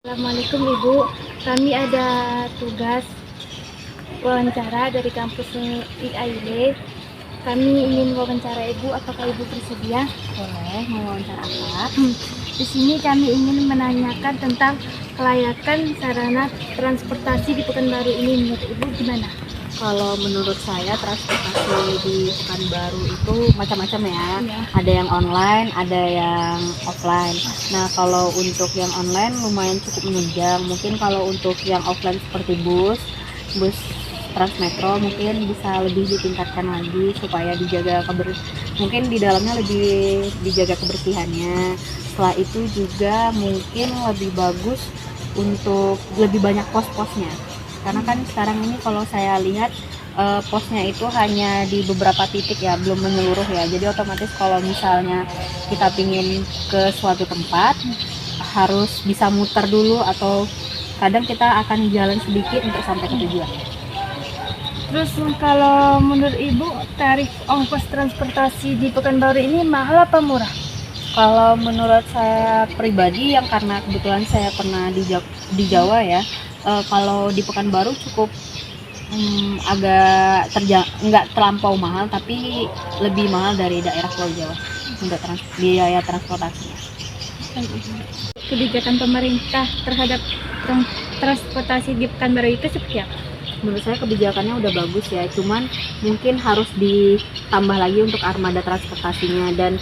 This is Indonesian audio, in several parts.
Assalamualaikum Ibu, kami ada tugas wawancara dari kampus IAIN. Kami ingin wawancara Ibu, apakah Ibu bersedia? Boleh, mau wawancara apa? Di sini kami ingin menanyakan tentang kelayakan sarana transportasi di Pekanbaru ini. Menurut Ibu gimana? Kalau menurut saya transportasi di Pekanbaru itu macam-macam ya. Iya. Ada yang online, ada yang offline. Nah, kalau untuk yang online lumayan cukup menunjang. Mungkin kalau untuk yang offline seperti bus Transmetro mungkin bisa lebih ditingkatkan lagi supaya mungkin di dalamnya lebih dijaga kebersihannya. Setelah itu juga mungkin lebih bagus untuk lebih banyak pos-posnya, karena kan sekarang ini kalau saya lihat posnya itu hanya di beberapa titik ya, belum menyeluruh ya. Jadi otomatis kalau misalnya kita pingin ke suatu tempat harus bisa muter dulu, atau kadang kita akan jalan sedikit untuk sampai ke tujuan. Terus kalau menurut Ibu tarif ongkos transportasi di Pekanbaru ini mahal apa murah? Kalau menurut saya pribadi, yang karena kebetulan saya pernah di Jawa ya, kalau di Pekanbaru cukup agak nggak terlampau mahal, tapi lebih mahal dari daerah Pulau Jawa untuk biaya transportasinya. Kebijakan pemerintah terhadap transportasi di Pekanbaru itu seperti apa? Menurut saya kebijakannya udah bagus ya, cuman mungkin harus ditambah lagi untuk armada transportasinya. Dan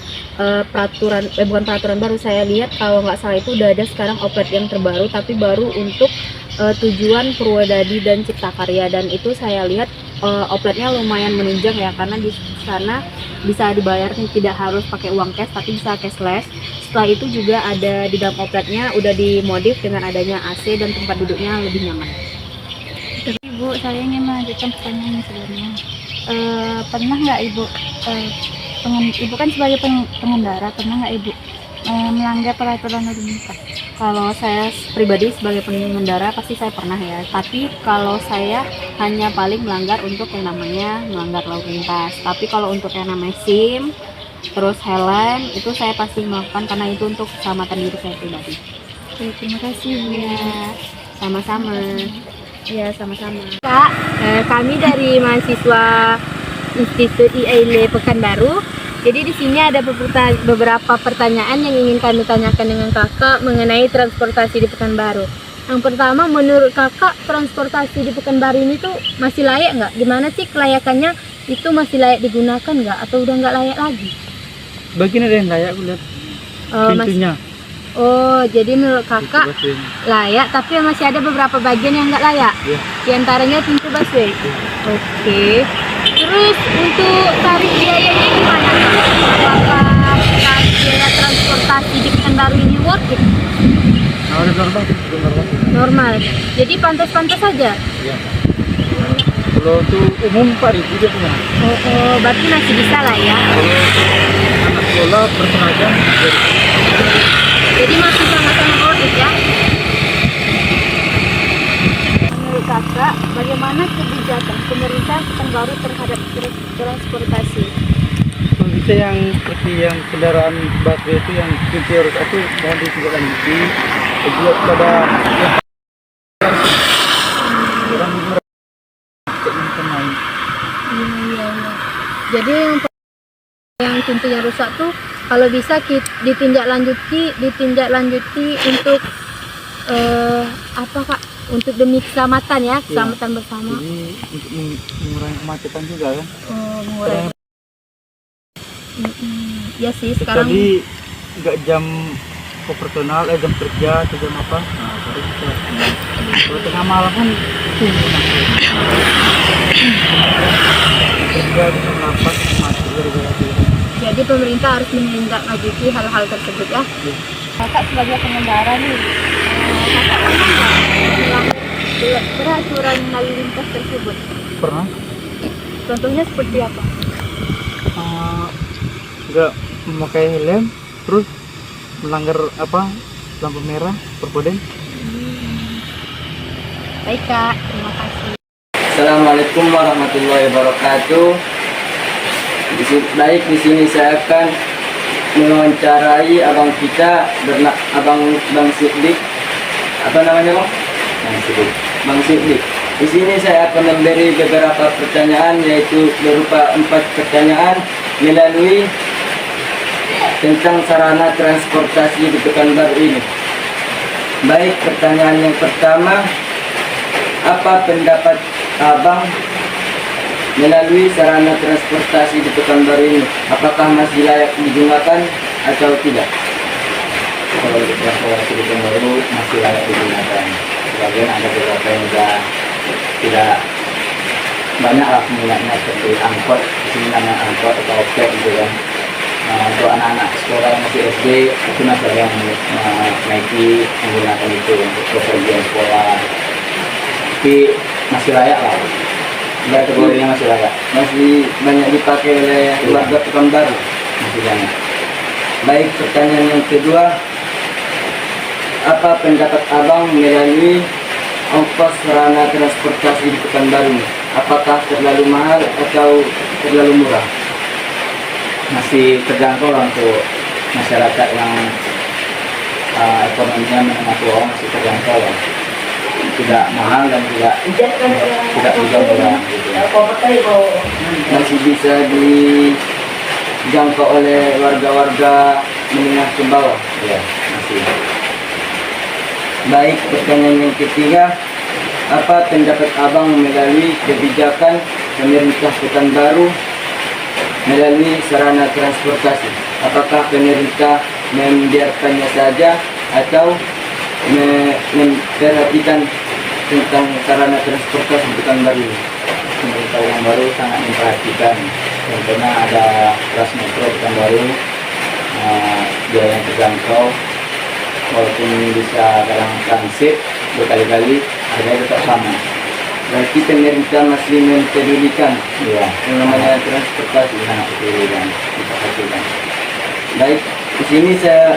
bukan peraturan baru, saya lihat kalau nggak salah itu udah ada sekarang oplet yang terbaru, tapi baru untuk tujuan Purwodadi dan Ciptakarya. Dan itu saya lihat opletnya lumayan menunjang ya, karena di sana bisa dibayar tidak harus pakai uang cash, tapi bisa cashless. Setelah itu juga ada di dalam opletnya udah dimodif dengan adanya AC dan tempat duduknya lebih nyaman. Ibu, saya ingin melanjutkan pertanyaan sebelumnya. Pernah nggak Ibu, Ibu kan sebagai pengendara, pernah nggak Ibu melanggar peraturan lalu lintas? Kalau saya pribadi sebagai pengendara pasti saya pernah ya, tapi kalau saya hanya paling melanggar untuk yang namanya melanggar lalu lintas. Tapi kalau untuk yang namanya SIM, terus helm, itu saya pasti melakukan karena itu untuk keselamatan diri saya pribadi. Oke, terima kasih Bu. Ya, sama-sama. Ya, sama-sama. Kak, kami dari mahasiswa Institut IAIN Pekanbaru. Jadi di sini ada beberapa pertanyaan yang ingin kami tanyakan dengan Kakak mengenai transportasi di Pekanbaru. Yang pertama, menurut Kakak transportasi di Pekanbaru ini tuh masih layak nggak? Gimana sih kelayakannya? Itu masih layak digunakan nggak? Atau udah nggak layak lagi? Bagian ada yang layak, lihat pintunya. Oh, jadi menurut Kakak layak, tapi masih ada beberapa bagian yang nggak layak. Ya. Di antaranya pintu busway. Oke. Terus untuk tarif biayanya gimana? Apakah tarif biaya transportasi di Pekanbaru ini worth it? Normal. Jadi pantas-pantas saja. Ya. Kalau itu umum 4.000 dia punya. Oh, berarti masih bisa lah ya. Kalau anak sekolah bertenaga, Jadi masih sama-sama worth it ya. Menurut Kakak, bagaimana kebijakan pemerintah Pekanbaru terhadap transportasi? kalau kita yang seperti yang kendaraan baterai itu yang pintu rusak itu mohon ditindaklanjuti. Juga pada orang Iya. Jadi yang pintunya rusak tuh kalau bisa ditindaklanjuti untuk apa Kak? Untuk demi keselamatan ya, keselamatan bersama. Jadi untuk mengurangi kemacetan juga kan. Mengurangi. Ya sih sekarang. Tadi nggak jam operasional, jam kerja atau jam apa? Nah, baru bisa. Kalau tengah malam kan kerja bisa melapas macet gara-gara itu. Jadi pemerintah harus menindaklanjuti hal-hal tersebut ya. Kakak sebagai pengendara nih, Kakak pernah nggak melanggar peraturan lalu lintas tersebut? Pernah? Contohnya seperti apa? Nggak memakai helm, terus melanggar lampu merah berpoden. Baik Kak, terima kasih. Assalamualaikum warahmatullahi wabarakatuh. Baik, di sini saya akan mewawancarai abang kita, Abang Siddiq apa namanya Bang? Bang Siddiq. Di sini saya akan memberi beberapa pertanyaan, yaitu berupa 4 pertanyaan melalui tentang sarana transportasi di Pekanbaru ini. Baik, pertanyaan yang pertama, apa pendapat Abang melalui sarana transportasi di Pekanbaru ini? Apakah masih layak digunakan atau tidak? Kalau untuk transportasi di Pekanbaru masih layak digunakan. Sebagian ada beberapa yang sudah tidak banyak lah penggunanya, seperti angkot, di sini namanya angkot atau ojek gitu kan. Untuk anak-anak sekolah yang masih SD itu masih ada yang naiki menggunakan itu untuk bepergian sekolah, tapi masih layak lah, kategorinya masih layak, Masih banyak dipakai oleh warga Pekanbaru. masih banyak. Baik, pertanyaan yang kedua, apa pendapat Abang melalui ongkos sarana transportasi di Pekanbaru? Apakah terlalu mahal atau terlalu murah? Masih terjangkau lah untuk masyarakat yang ekonominya menengah ke bawah, masih terjangkau lah, tidak mahal dan tidak juga murah gitu. Masih bisa dijangkau oleh warga-warga menengah ke bawah. Ya, masih. Baik, pertanyaan yang ketiga, apa pendapat Abang melalui kebijakan pemerintah Pekanbaru melalui sarana transportasi? Apakah pemerintah membiarkannya saja atau memperhatikan tentang sarana transportasi Pekanbaru ini? Pemerintah Pekanbaru sangat memperhatikan. Contohnya ada Transmetro Pekanbaru, biaya yang terjangkau, walaupun bisa dalam transit berkali-kali, harganya tetap sama. Berarti pemerintah masih mempedulikan Ya, yang namanya transportasi. sangat diperhatikan, diperhatikan. Baik, di sini saya